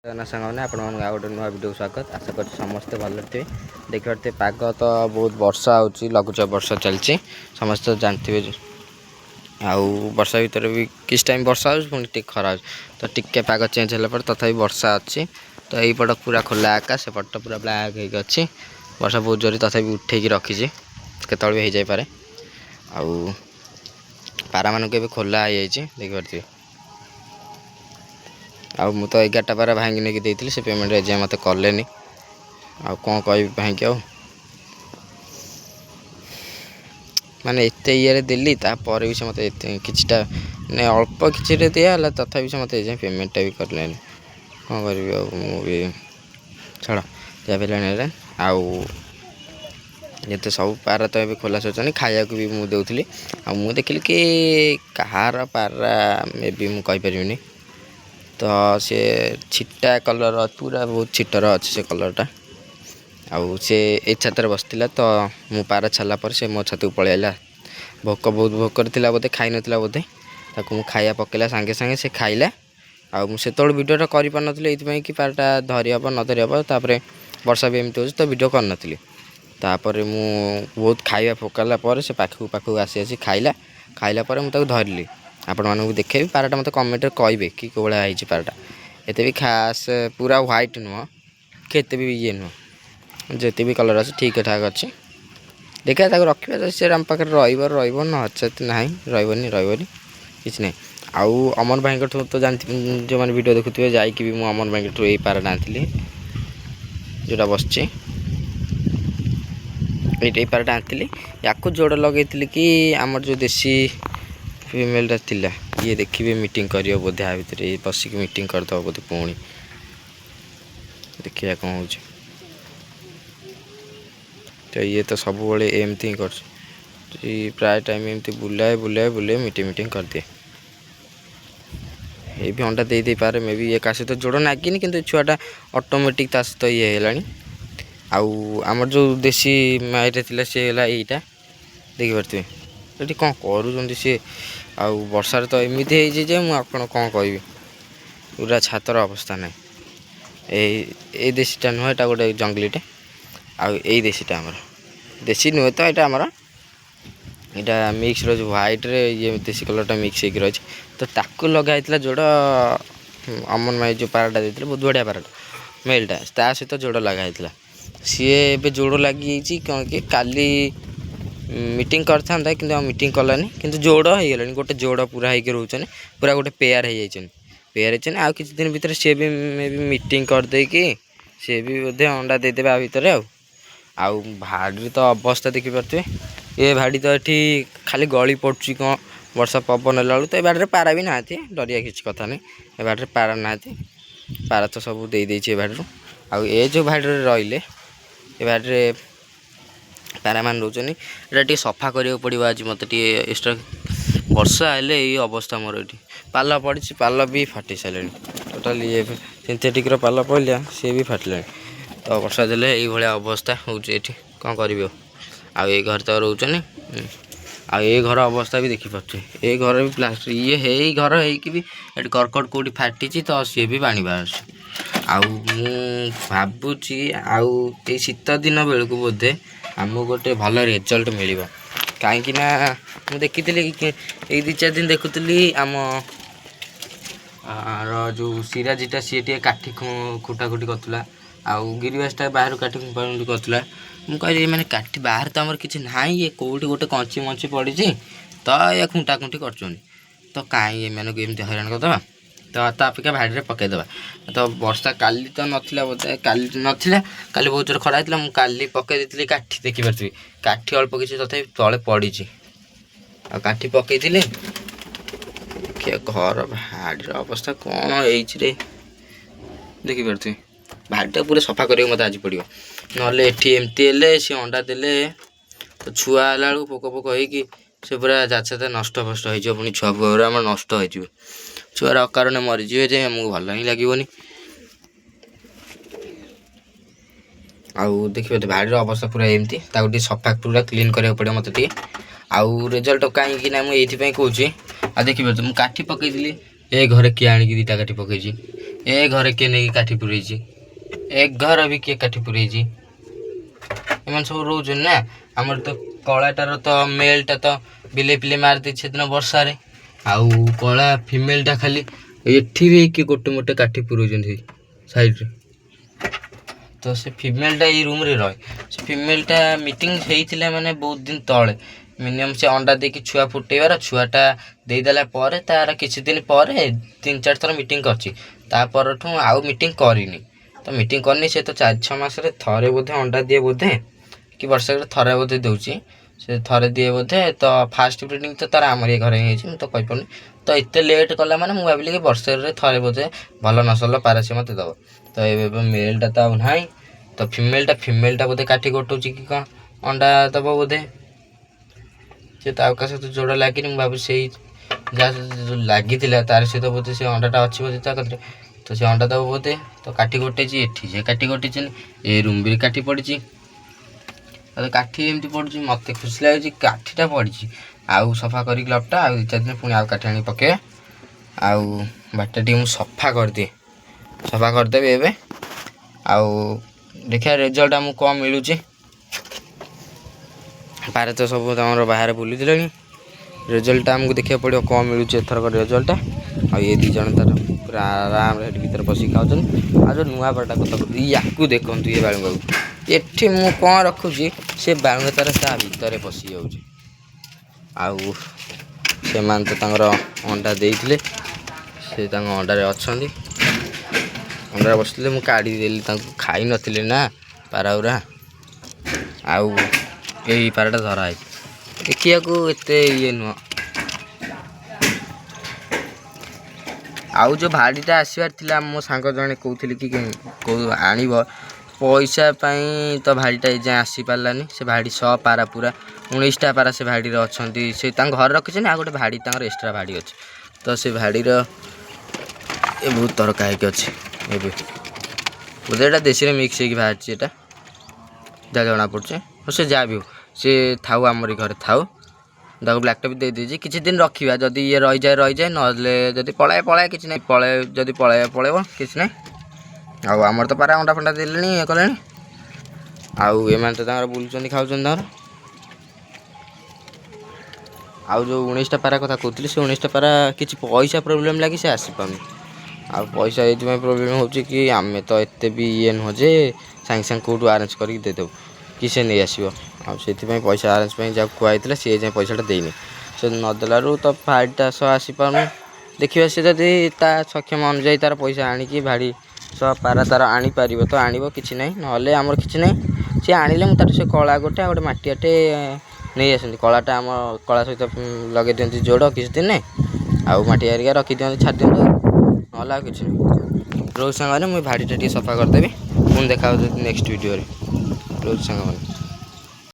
सामने आप गोटे नुआ वीडियो स्वागत आशा कर समस्ते भल थे देखिए पाग तो बहुत वर्षा हो लघुचाप वर्षा चलती समस्त जानते आउ वर्षा भितर भी किस टाइम वर्षा हो खरा तो टिके पाग चेंज है तथा वर्षा अच्छी तो यहीपट पूरा खोला आकाश सेपट पूरा ब्लैक होगी वर्षा बहुत जोर तथा उठे रखी केतल भी हो जापे आउ पारा मानक भी खोला हो देखिए आउ मु तो 11टा पारा भांगी नहीं देती से पेमेंट एजाए मत कले आ कौन कह भांगी आ माने एत ये देली तापर भी से मत किटा ने अल्प कि दिहला तथा से मत एजाए पेमेंटा भी कले कौन करी छाड़ जब आउ ये सब पारा तो ये खोला सोचनी खाया भी मुझे देती आ देखिली कि कहार पारा मे भी मुझे तो सी छिटा कलर पूरा बहुत छिटर अच्छे से कलरटा आउ से ए छातर बसला तो मु पारा छाला पर से मो छात को पलि आला भोक बहुत भोक करथिला बोधे खाई नथिला बोधे ताकू मु खाया पकेला सांगे सांगे से खाइला आउ मु से तोड़ वीडियोटा करि पार नथिले एथि कि पाराटा धरि हबो न धरि हबो तापरे वर्षा भी एमती हो तो वीडियो कर नथिले तापरे मु बहुत खाइबा पकाला पर से पाखु आसी आसी खाइला खाइला पर मु ताकू धरली आपण मानू देखेबी पाराटा मत कमेंट कहे कि कौ भाया है पाराटा एत भी खास पूरा व्हाइट नुह केते भी ये नुह जिते भी कलर अच्छे ठीक ठाक अच्छे देखा रखा से आम पाखे रचत ना रही किसी ना आउ अमन भाई तो जानते जो मैंने वीडियो देखुए जाकि भी मुझे अमन भाई यही पाराटा आनी जोटा बस ये पाराटा आनी या जोड़ लगे कि आमर जो देसी फीमेलटा थिला ये देखिए मीटिंग करियो बोधे आ भितर बसिक मीटिंग करदो बोधे पुणी देखिए कौन हो तो ये तो सब बड़े एमती ही कर प्राय टाइम एमती बुलाए बुलाए बुलाए मीटिंग कर दिए ये भी अंडा दे पारे मे भी ये का सहित जोड़ नागिनी कि छुआटा ऑटोमेटिक ता सहित ये है आउ आमर जो देसी माइटा थिला से है यहीटा देखी पारे ये कौन कर सी आउ वर्षार तो एमती है मुझे कौन कह पूरा छातर अवस्था ना ये देशीटा नुह यहाँ गोटे जंगलीटे आउ यही देशीटा आमर देशी नुहे तो यहाँ आमर यहाँ मिक्स रही व्हाइट रे ये देशी कलरटा मिक्स हो रही तो ताकू लगाई जोड़ अमन माई जो पाराटा देते बहुत बढ़िया पाराटा मेलटा ता सहित जोड़ लगाई सी ए जोड़ लगी कौन कि काली मीटिंग करता कि मीटिंग कलानी कि जोड़ हो गला गोटे जोड़ पूरा होकर रोचन पूरा गोटे पेयर हो जाए आउ किसी दिन भीतर सी भी मे भी मीटिंग करदे कि सी भी बोधे अंडा देदेवे आ भितर आउ भाड़ी तो अवस्था देखिपे ये भाड़ी तो ये खाली गली पड़ुची कौन वर्षा पवन है तो ये बाड़े पारा भी ना डरिया किसी कथा नहीं ये बाड़े पारा ना पारा तो सब दे देछे भाड़ी आउ ये जो भाड़ी रही ये भाड़ी पारा मान रोचनी ये सफा करा पड़ो आज मत एक्सट्रा वर्षा हेले ये अवस्था मोर ये पाल पड़ी पाल भी फाटी सारे टोटाल ये सिंथेटिक पाल पड़ा सी भी फाटिला तो वर्षा देले ये अवस्था होती कौन करी आ ये घर तो रोचनी आ ये घर अवस्था भी देखिपे ये घर भी प्लास्टिक ये है घर है भी कर्कट कौटी फाटी तो सी भी पानी बाहर आउ भावुची आउ ये शीत दिन बेलू बोधे आमको गोटे भल रिजल्ट मिल कहीं मु देखी ये 2-4 दिन देखुली आम जो सिराजीटा सी टे काठी खुटाखुटी करूला आउ गिरिबासटा बाहर काठी खुटाखुटी करूला मुझे मैंने काठी बाहर तो आमर किसी ना ये कौटी गोटे कंची मंची पड़ी तो ये खुंटाखुंटी कर तो कहीं ये एमती हैरान करदे तो अपेक्षा भाड़ी पकईदे तो वर्षा काली तो नाला बोधे काली नाला काली बहुत जोर खरा होता मुझे काली पकई दी काठी देखिपी काठी अल्प किसी तथा तले पड़ी काठी पकई घर भाड़ी अवस्था कौन है देखिपे भाड़ीटा पूरा सफा कर मत आज पड़ो ना एमती सी अंडा देले तो छुआ है पोक पोक हो से पूरा जाचा नष्ट फस्ट हो पुणी छुआ पुआ आम नष्ट हो छुआर अकारण मरीजे जे आमको भल ही लगे आउ देखिए भाड़ी अवस्था पूरा एमती सफा पूरा क्लीन करा पड़े मत आउ रिजल्ट कहीं ना मुझे कहूँ आ देखिए मुझे काठी पकईली ए घरे किए आणिक 2टा काठी पकई ए घरे किए नहीं काठी पुरई एक घर भी किए काठी पुरई एम सब रोच ना आमर तो कलाटार तो मेलटा तो बिले पिले मार दे दिन वर्षा आउ कला फिमेलटा खाली एठी भी किए गोटे मोटे काठी पुरई साइड रे तो से फिमेलटा ये रूम रे रहे से फिमेलटा मीटिंग होता माने बहुत दिन तले मिनिमम से अंडा देकी छुआ फुटेबार छुआटा देदेला तार किसी दिन पर 3-4 थर मीटिंग कर आउ मीटिंग करनी तो मीटिंग करनी से तो 4-6 मास थे बोधे अंडा दिए बोधे कि वर्ष थे बोधे दूसरी से थे दिए बोधे तो फास्ट ब्रिडिंग तो तार आमर ये घर ही तो कहीपनी तो एत लेट कला मैंने मुझे भाविली कि वर्ष थे बोधे भल नसल पारा से मत दब तो ये मेलटा तो आउ ना तो फिमेलटा बोधे काठी गोटाऊँ कि कौन अंडा दब बोधे से तो आकाश तो जोड़ लगे मुझे भाव से जहाँ लगी तार सहित बोधे से अंडाटा अच्छी बोधे कतरे तो से अंडा दब बोधे तो काठी गोटे एठी से काठी गोटे ए रूम भी काठी पड़ी तो काठी एमती पड़ी मत खुशी लगे काठीटा पड़ी आउ सफा कर ग्लबटा आउ 2-4 दिन पुणी आउ काठी आनी पके आउ बाटा टी सफा करदिए सफा करदेवि एवं आउ देखिए रिजल्ट आमको कौन मिलूँ पारे तो सब तमर बाहर बुली रिजल्ट आमको देखा पड़ो कौन मिलूँ एथरक रिजल्ट आ ये 2 जन तार पूरा आराम भर बसिक खाऊँ आ जो नुआ पाटा कथा या देखु ये बालू बाबू एठी मु कौन रखुची से बालू तार ता भीतर पशि जाऊँ से मान तो तांगर अंडा देइथिले से अंडारे अच्छा अंडा बसते मुझे काढ़ीदेली खाई नी ना पाराउरा आउ यही पाराटा धराई देखिया एत ये नुह आउ जो भाड़ीटा आसबार थिला मो सांग जने कहूली कि आणव पैसा तो भाड़ीटा एजाएँ आसी पारानी से भाड़ी 100 पारा पूरा 19टा पारा से भाड़ी अच्छा से घर रखी आ गोटे भाड़ी एक्सट्रा भाड़ी अच्छे तो से भाड़ी बहुत तरका है अच्छे बोधे यहाँ देशी में मिक्स हो बाहर जहाँ जना पड़े से जहाँ भी हो सी थाऊ आमरी घर थाऊ ब्लैक भी दे दीजिए किसी दिन रखा जदि ये रही जाए ना पलाए पलाए कि ना पलाए जदि पलाए पलैब किसी ना आउ आमर तो पारा अंडा फंडा देले ये कले आउ एम तो बुलूँ खाऊँ आउ जो 19टा पारा कथा कहती से 19टा पारा किसी पैसा प्रोब्लेम लगी से आसीपार आ पैसा ये प्रोब्लेम हो कि आम तो एत भी ये नुह जे सांगे सांगे कौटू आरेंज करके देदेव कि से नहीं आसो से पैसा आरेंज जहाँ कहला सी जाए पैसाटा देनी से नदेलू तो भाड़ीटा सह आसीपार देखिए से जदि सक्षम अनुजाई तार पैसा आणिकी भाड़ी सह पारा तार आनीपर तो आण कि ना ना आमर कि ना सी आणिले मुझे से कला गोटे गोटे मटियाटे नहीं आसती कलाटा आम कला सहित लगे दिखती जोड़ किसी दिन आउ मटिया हरिका रखी दिखती छाड़ दिखाँ ना कि रोज सांग मुझे भाड़ीटा सफा करदेवी पुणी देखा नेक्स्ट वीडियो रोज सांग।